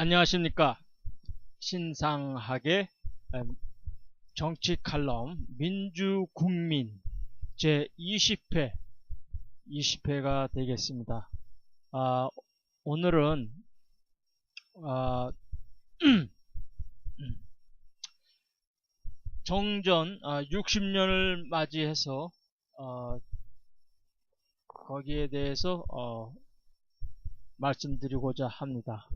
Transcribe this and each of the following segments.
안녕하십니까. 신상학의 정치 칼럼 민주국민 제20회가 되겠습니다. 오늘은 정전 60년을 맞이해서 거기에 대해서 말씀드리고자 합니다.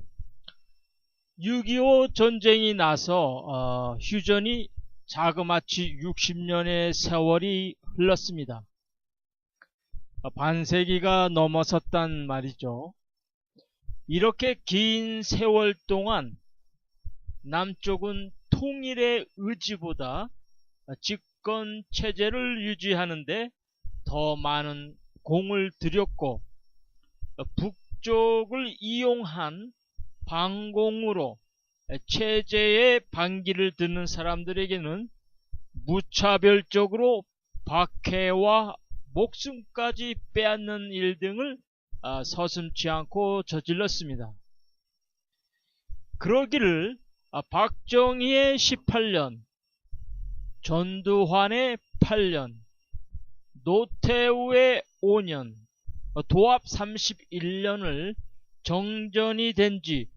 6.25 전쟁이 나서 휴전이 자그마치 60년의 세월이 흘렀습니다. 반세기가 넘어섰단 말이죠. 이렇게 긴 세월 동안 남쪽은 통일의 의지보다 집권 체제를 유지하는데 더 많은 공을 들였고, 북쪽을 이용한 반공으로 체제의 반기를 드는 사람들에게는 무차별적으로 박해와 목숨까지 빼앗는 일 등을 서슴지 않고 저질렀습니다. 그러기를 박정희의 18년, 전두환의 8년, 노태우의 5년, 도합 31년을 정전이 된지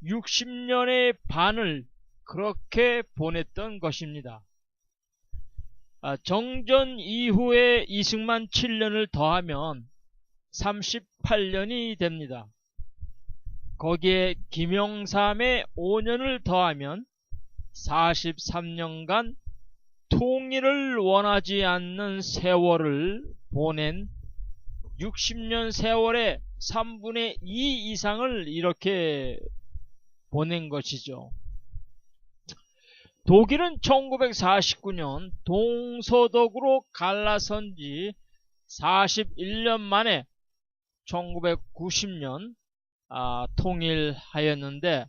60년의 반을 그렇게 보냈던 것입니다. 정전 이후에 이승만 7년을 더하면 38년이 됩니다. 거기에 김영삼의 5년을 더하면 43년간 통일을 원하지 않는 세월을 보낸 60년 세월의 3분의 2 이상을 이렇게 보낸 것이죠. 독일은 1949년 동서독으로 갈라선 지 41년 만에 1990년 통일하였는데,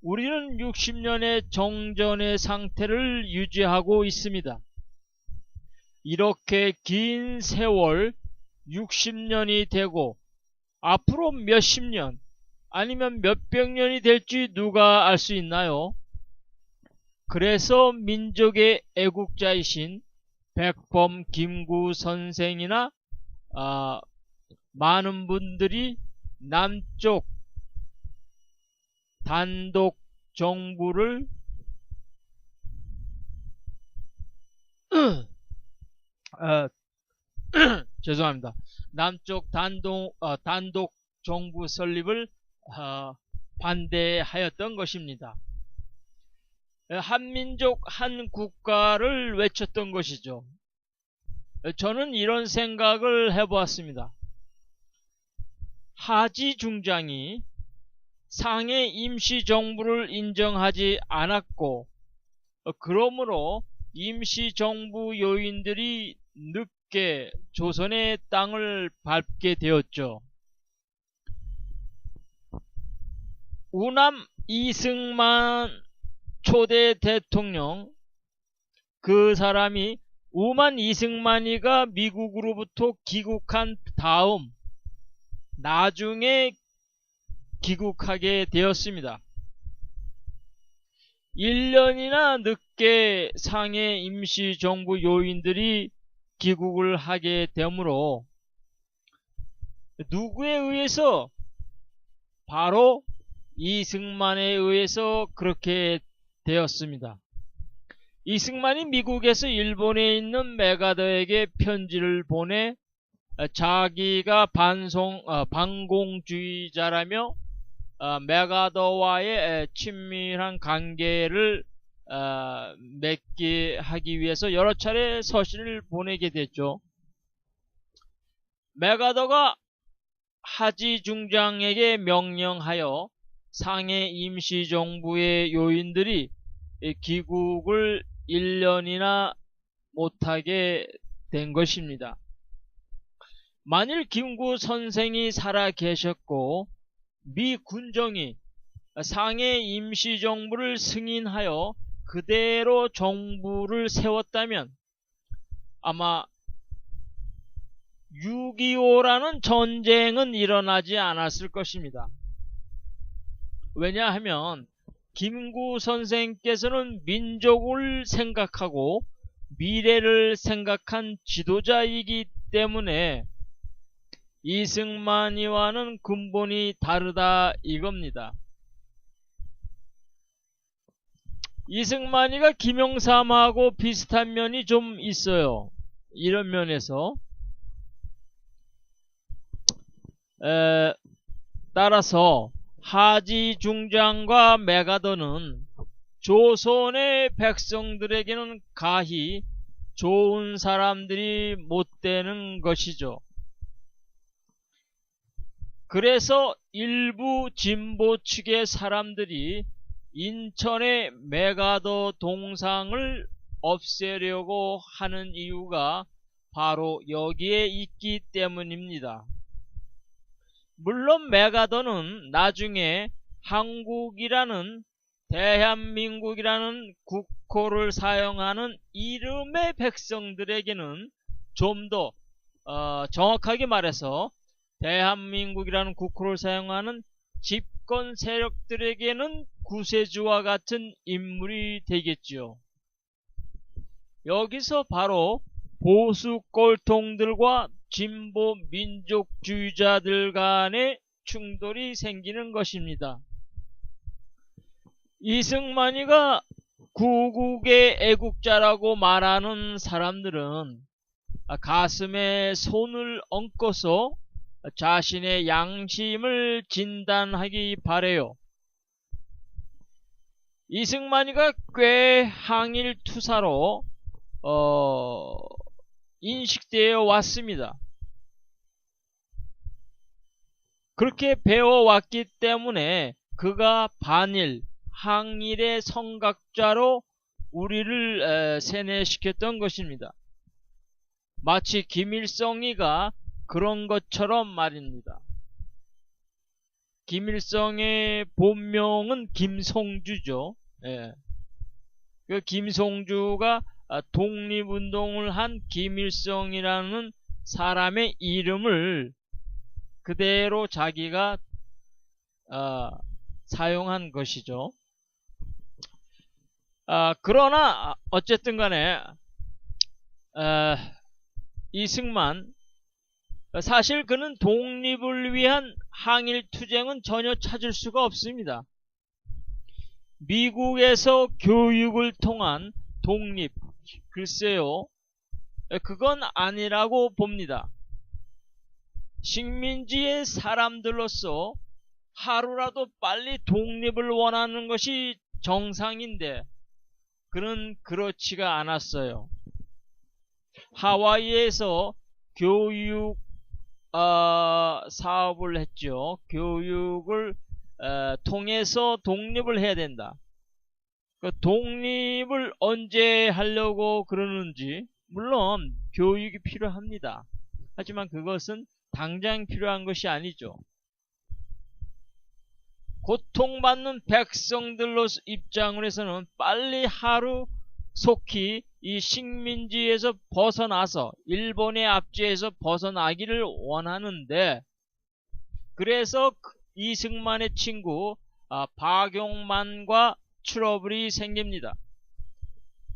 우리는 60년의 정전의 상태를 유지하고 있습니다. 이렇게 긴 세월 60년이 되고 앞으로 몇십 년 아니면 몇백 년이 될지 누가 알 수 있나요? 그래서 민족의 애국자이신 백범 김구 선생이나 많은 분들이 남쪽 단독 정부를 죄송합니다. 남쪽 단독 정부 설립을 반대하였던 것입니다. 한민족 한 국가를 외쳤던 것이죠. 저는 이런 생각을 해보았습니다. 하지 중장이 상해 임시정부를 인정하지 않았고, 그러므로 임시정부 요인들이 늦게 조선의 땅을 밟게 되었죠. 우남 이승만 초대 대통령, 그 사람이 우만 이승만이가 미국으로부터 귀국한 다음 나중에 귀국하게 되었습니다. 1년이나 늦게 상해 임시정부 요인들이 귀국을 하게 되므로 누구에 의해서? 바로 이승만에 의해서 그렇게 되었습니다. 이승만이 미국에서 일본에 있는 메가더에게 편지를 보내 자기가 반공주의자라며 메가더와의 친밀한 관계를 맺게 하기 위해서 여러 차례 서신을 보내게 됐죠. 메가더가 하지 중장에게 명령하여 상해 임시정부의 요인들이 귀국을 1년이나 못하게 된 것입니다. 만일 김구 선생이 살아 계셨고 미 군정이 상해 임시정부를 승인하여 그대로 정부를 세웠다면 아마 6.25라는 전쟁은 일어나지 않았을 것입니다. 왜냐하면 김구 선생께서는 민족을 생각하고 미래를 생각한 지도자이기 때문에 이승만이와는 근본이 다르다 이겁니다. 이승만이가 김영삼하고 비슷한 면이 좀 있어요. 이런 면에서 따라서 하지 중장과 메가더는 조선의 백성들에게는 가히 좋은 사람들이 못 되는 것이죠. 그래서 일부 진보 측의 사람들이 인천의 메가더 동상을 없애려고 하는 이유가 바로 여기에 있기 때문입니다. 물론 메가더는 나중에 한국이라는 대한민국이라는 국호를 사용하는 이름의 백성들에게는 좀 더 정확하게 말해서 대한민국이라는 국호를 사용하는 집권 세력들에게는 구세주와 같은 인물이 되겠지요. 여기서 바로 보수 꼴통들과 진보 민족주의자들 간의 충돌이 생기는 것입니다. 이승만이가 구국의 애국자라고 말하는 사람들은 가슴에 손을 얹고서 자신의 양심을 진단하기 바래요. 이승만이가 꽤 항일투사로 인식되어 왔습니다. 그렇게 배워왔기 때문에 그가 반일, 항일의 선각자로 우리를 세뇌시켰던 것입니다. 마치 김일성이가 그런 것처럼 말입니다. 김일성의 본명은 김성주죠. 예. 그 김성주가 독립운동을 한 김일성이라는 사람의 이름을 그대로 자기가 사용한 것이죠. 그러나 어쨌든 간에 이승만 사실 그는 독립을 위한 항일투쟁은 전혀 찾을 수가 없습니다. 미국에서 교육을 통한 독립, 글쎄요, 그건 아니라고 봅니다. 식민지의 사람들로서 하루라도 빨리 독립을 원하는 것이 정상인데 그는 그렇지가 않았어요. 하와이에서 교육 사업을 했죠. 교육을 통해서 독립을 해야 된다. 그 독립을 언제 하려고 그러는지, 물론 교육이 필요합니다. 하지만 그것은 당장 필요한 것이 아니죠. 고통받는 백성들로 입장을 해서는 빨리 하루 속히 이 식민지에서 벗어나서 일본의 압제에서 벗어나기를 원하는데, 그래서 이승만의 친구 박용만과 트러블이 생깁니다.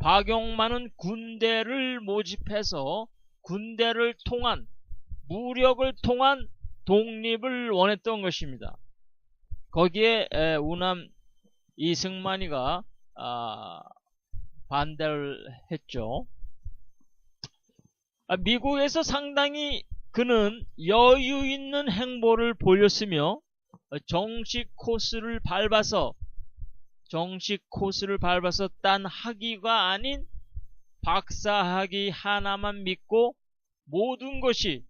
박용만은 군대를 모집해서 군대를 통한, 무력을 통한 독립을 원했던 것입니다. 거기에 우남 이승만이가 반대를 했죠. 미국에서 상당히 그는 여유 있는 행보를 보였으며 정식 코스를 밟아서 딴 학위가 아닌 박사학위 하나만 믿고 모든 것이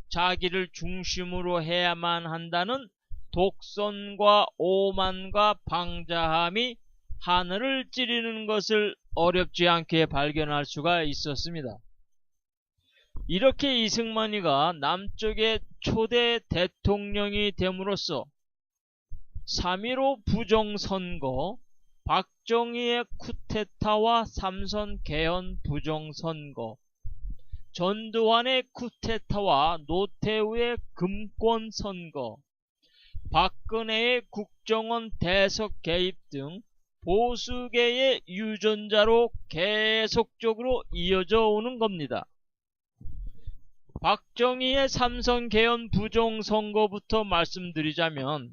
자기를 중심으로 해야만 한다는 독선과 오만과 방자함이 하늘을 찌르는 것을 어렵지 않게 발견할 수가 있었습니다. 이렇게 이승만이가 남쪽의 초대 대통령이 됨으로써 3.15 부정선거, 박정희의 쿠데타와 삼선 개헌 부정선거, 전두환의 쿠데타와 노태우의 금권선거, 박근혜의 국정원 대석 개입 등 보수계의 유전자로 계속적으로 이어져 오는 겁니다. 박정희의 삼선 개헌 부정선거부터 말씀드리자면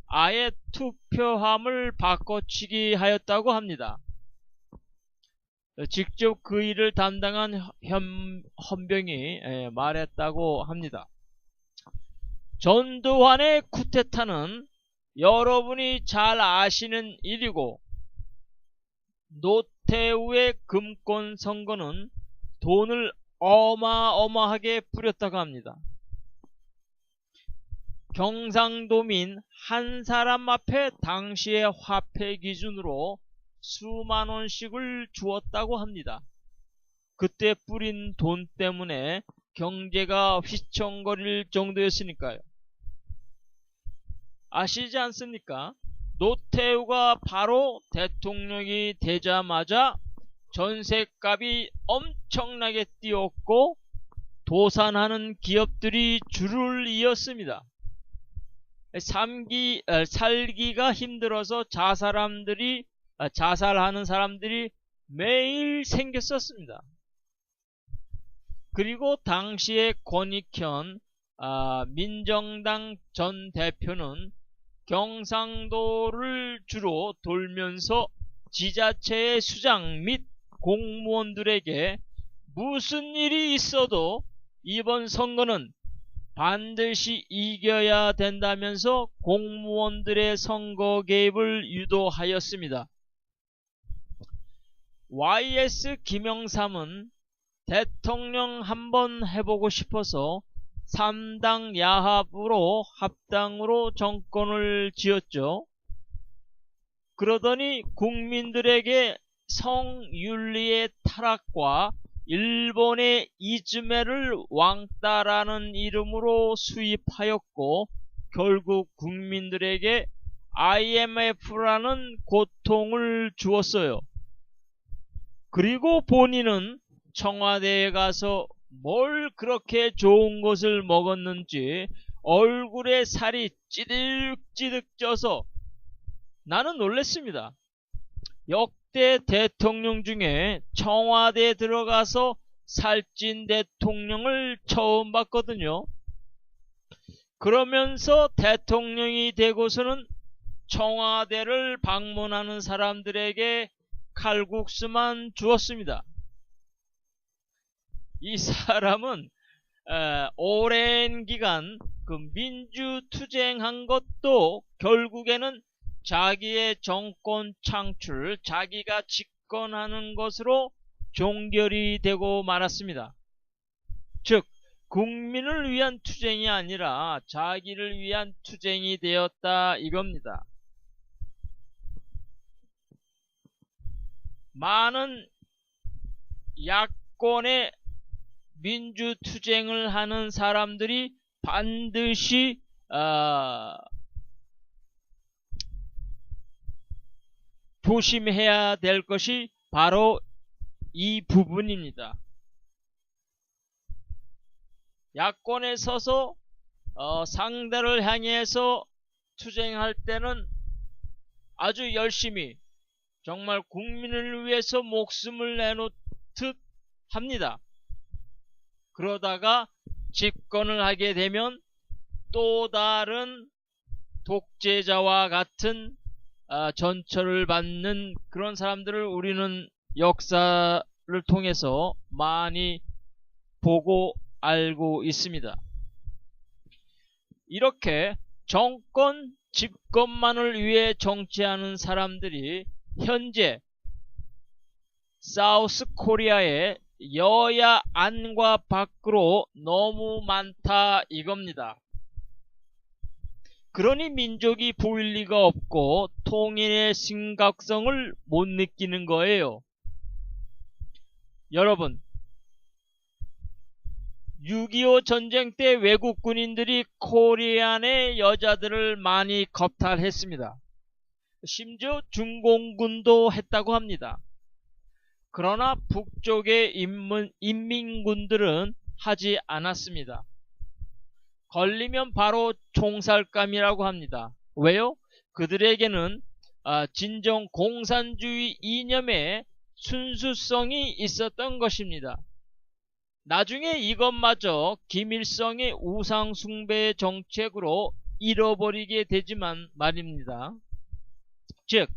아예 투표함을 바꿔치기 하였다고 합니다. 직접 그 일을 담당한 헌병이 말했다고 합니다. 전두환의 쿠데타는 여러분이 잘 아시는 일이고, 노태우의 금권 선거는 돈을 어마어마하게 뿌렸다고 합니다. 경상도민 한 사람 앞에 당시의 화폐 기준으로 수만 원씩을 주었다고 합니다. 그때 뿌린 돈 때문에 경제가 휘청거릴 정도였으니까요. 아시지 않습니까? 노태우가 바로 대통령이 되자마자 전셋값이 엄청나게 뛰었고 도산하는 기업들이 줄을 이었습니다. 살기가 힘들어서 자살하는 사람들이 매일 생겼었습니다. 그리고 당시의 권익현 민정당 전 대표는 경상도를 주로 돌면서 지자체의 수장 및 공무원들에게 무슨 일이 있어도 이번 선거는 반드시 이겨야 된다면서 공무원들의 선거 개입을 유도하였습니다. YS 김영삼은 대통령 한번 해보고 싶어서 3당 야합으로 합당으로 정권을 지었죠. 그러더니 국민들에게 성윤리의 타락과 일본의 이즈메를 왕따라는 이름으로 수입하였고 결국 국민들에게 IMF라는 고통을 주었어요. 그리고 본인은 청와대에 가서 뭘 그렇게 좋은 것을 먹었는지 얼굴에 살이 찌득찌득 쪄서 나는 놀랬습니다. 역대 대통령 중에 청와대에 들어가서 살찐 대통령을 처음 봤거든요. 그러면서 대통령이 되고서는 청와대를 방문하는 사람들에게 칼국수만 주었습니다. 이 사람은 오랜 기간 그 민주투쟁한 것도 결국에는 자기의 정권 창출, 자기가 집권하는 것으로 종결이 되고 말았습니다. 즉 국민을 위한 투쟁이 아니라 자기를 위한 투쟁이 되었다 이겁니다. 많은 야권의 민주투쟁을 하는 사람들이 반드시 조심해야 될 것이 바로 이 부분입니다. 야권에 서서 상대를 향해서 투쟁할 때는 아주 열심히 정말 국민을 위해서 목숨을 내놓듯 합니다. 그러다가 집권을 하게 되면 또 다른 독재자와 같은 전처를 받는 그런 사람들을 우리는 역사를 통해서 많이 보고 알고 있습니다. 이렇게 정권 집권만을 위해 정치하는 사람들이 현재 사우스 코리아의 여야 안과 밖으로 너무 많다 이겁니다. 그러니 민족이 보일 리가 없고 통일의 심각성을 못 느끼는 거예요. 여러분, 6.25 전쟁 때 외국 군인들이 코리안의 여자들을 많이 겁탈했습니다. 심지어 중공군도 했다고 합니다. 그러나 북쪽의 인민군들은 하지 않았습니다. 걸리면 바로 총살감이라고 합니다. 왜요? 그들에게는 진정 공산주의 이념의 순수성이 있었던 것입니다. 나중에 이것마저 김일성의 우상숭배의 정책으로 잃어버리게 되지만 말입니다. 즉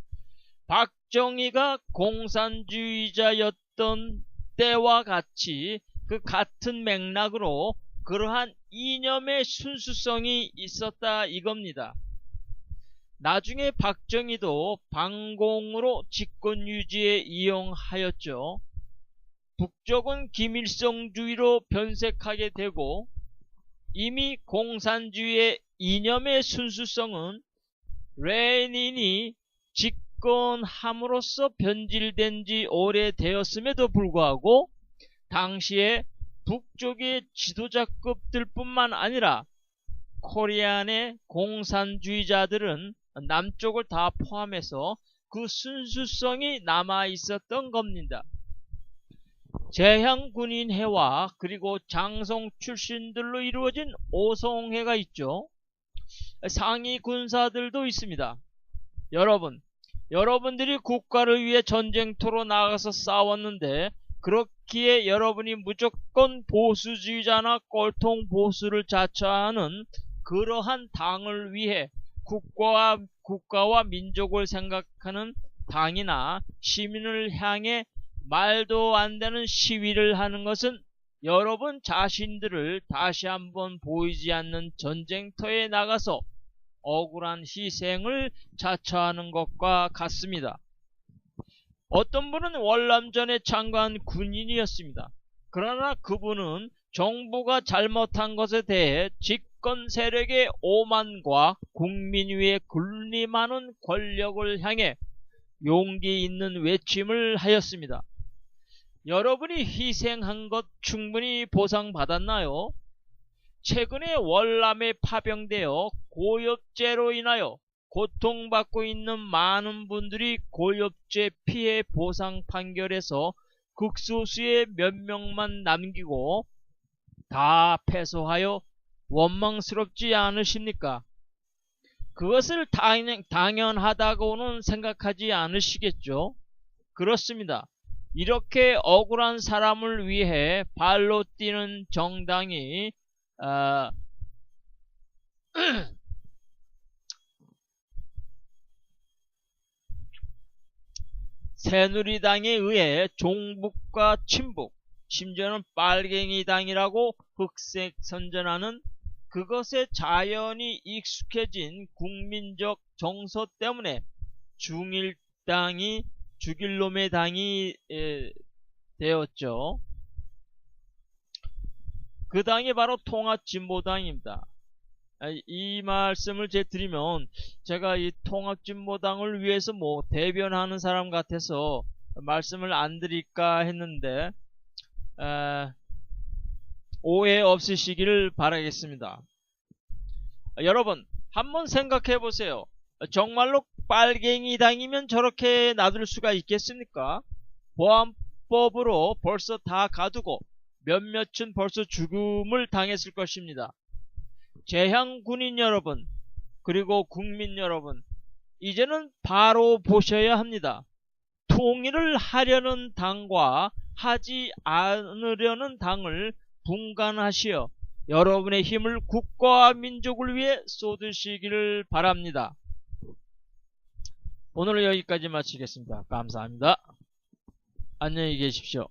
박정희가 공산주의자였던 때와 같이 그 같은 맥락으로 그러한 이념의 순수성이 있었다 이겁니다. 나중에 박정희도 반공으로 집권 유지에 이용하였죠. 북쪽은 김일성주의로 변색하게 되고 이미 공산주의의 이념의 순수성은 레닌이 집권함으로써 변질된 지 오래되었음에도 불구하고 당시에 북쪽의 지도자급들 뿐만 아니라 코리안의 공산주의자들은 남쪽을 다 포함해서 그 순수성이 남아 있었던 겁니다. 제향군인회와 그리고 장성 출신들로 이루어진 오성회가 있죠. 상위 군사들도 있습니다. 여러분들이 국가를 위해 전쟁터로 나가서 싸웠는데 그렇기에 여러분이 무조건 보수주의자나 꼴통 보수를 자처하는 그러한 당을 위해 국가와 민족을 생각하는 당이나 시민을 향해 말도 안 되는 시위를 하는 것은 여러분 자신들을 다시 한번 보이지 않는 전쟁터에 나가서 억울한 희생을 자처하는 것과 같습니다. 어떤 분은 월남전에 참가한 군인이었습니다. 그러나 그분은 정부가 잘못한 것에 대해 집권 세력의 오만과 국민 위에 군림하는 권력을 향해 용기 있는 외침을 하였습니다. 여러분이 희생한 것 충분히 보상받았나요? 최근에 월남에 파병되어 고엽죄로 인하여 고통받고 있는 많은 분들이 고엽죄 피해 보상 판결에서 극소수의 몇 명만 남기고 다 패소하여 원망스럽지 않으십니까? 그것을 당연하다고는 생각하지 않으시겠죠? 그렇습니다. 이렇게 억울한 사람을 위해 발로 뛰는 정당이 새누리당에 의해 종북과 친북, 심지어는 빨갱이당이라고 흑색 선전하는 그것에 자연히 익숙해진 국민적 정서 때문에 중일당이 죽일 놈의 당이 되었죠. 그 당이 바로 통합진보당입니다. 이 말씀을 드리면 제가 이 통합진보당을 위해서 대변하는 사람 같아서 말씀을 안 드릴까 했는데 오해 없으시기를 바라겠습니다. 여러분 한번 생각해 보세요. 정말로 빨갱이당이면 저렇게 놔둘 수가 있겠습니까? 보안법으로 벌써 다 가두고 몇몇은 벌써 죽음을 당했을 것입니다. 제향군인 여러분 그리고 국민 여러분 이제는 바로 보셔야 합니다. 통일을 하려는 당과 하지 않으려는 당을 분간하시어 여러분의 힘을 국가와 민족을 위해 쏟으시기를 바랍니다. 오늘은 여기까지 마치겠습니다. 감사합니다. 안녕히 계십시오.